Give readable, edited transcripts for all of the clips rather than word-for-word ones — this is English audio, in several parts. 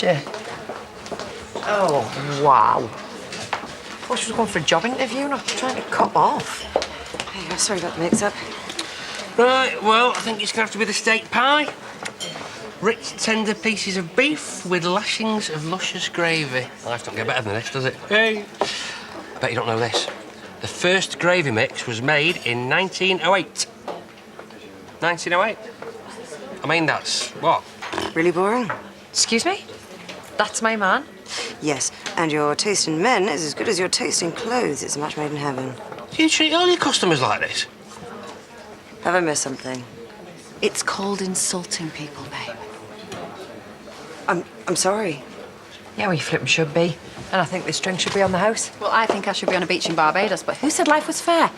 Yeah. Oh, wow. Thought she was going for a job interview, not trying to cop off. Hey, sorry about the mix-up. Right, well, I think it's going to have to be the steak pie. Rich, tender pieces of beef with lashings of luscious gravy. Life don't get better than this, does it? Hey! Bet you don't know this. The first gravy mix was made in 1908. 1908? I mean, that's what? Really boring? Excuse me? That's my man? Yes, and your taste in men is as good as your taste in clothes. It's a match made in heaven. Do you treat all your customers like this? Have I missed something? It's called insulting people, babe. I'm sorry. Yeah, well, you flipping should be. And I think this drink should be on the house. Well, I think I should be on a beach in Barbados, but who said life was fair?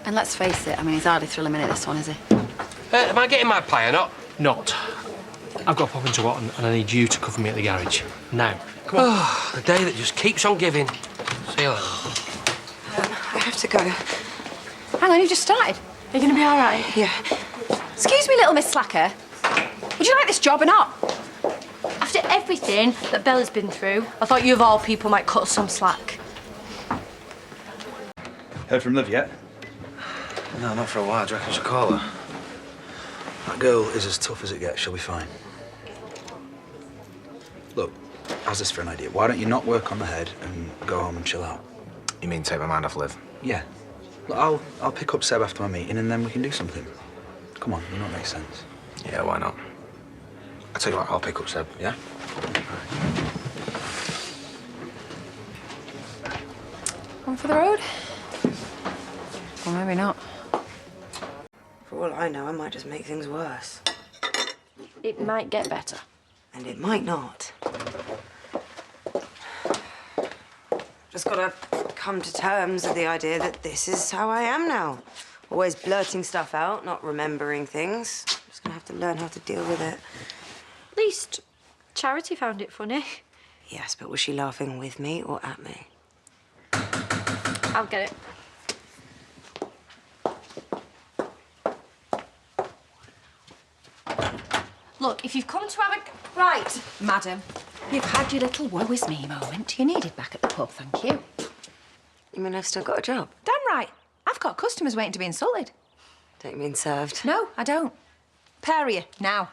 And let's face it, I mean, he's hardly thrilling minute, this one, is he? Am I getting my pie or not? Not. I've got to pop into Watton and I need you to cover me at the garage. Now. Come on. Oh, the day that just keeps on giving. See you later. I have to go. Hang on, you just started. Are you going to be all right? Yeah. Excuse me, little Miss Slacker. Would you like this job or not? After everything that Bella's been through, I thought you of all people might cut us some slack. Heard from Liv yet? No, not for a while. Do you reckon I should call her? That girl is as tough as it gets. She'll be fine. Look, how's this for an idea? Why don't you not work on the head and go home and chill out? You mean take my mind off Liv? Yeah. Look, I'll pick up Seb after my meeting and then we can do something. Come on, you know what makes sense. Yeah, why not? I'll tell you what, I'll pick up Seb, yeah? On for the road? Or maybe not. For all I know, I might just make things worse. It might get better. And it might not. Just gotta come to terms with the idea that this is how I am now. Always blurting stuff out, not remembering things. Just gonna have to learn how to deal with it. At least Charity found it funny. Yes, but was she laughing with me or at me? I'll get it. Look, if you've come to have a... Right, madam. You've had your little woe is me moment. You needed back at the pub, thank you. You mean I've still got a job? Damn right. I've got customers waiting to be insulted. Don't you mean served? No, I don't. Pair of you, now.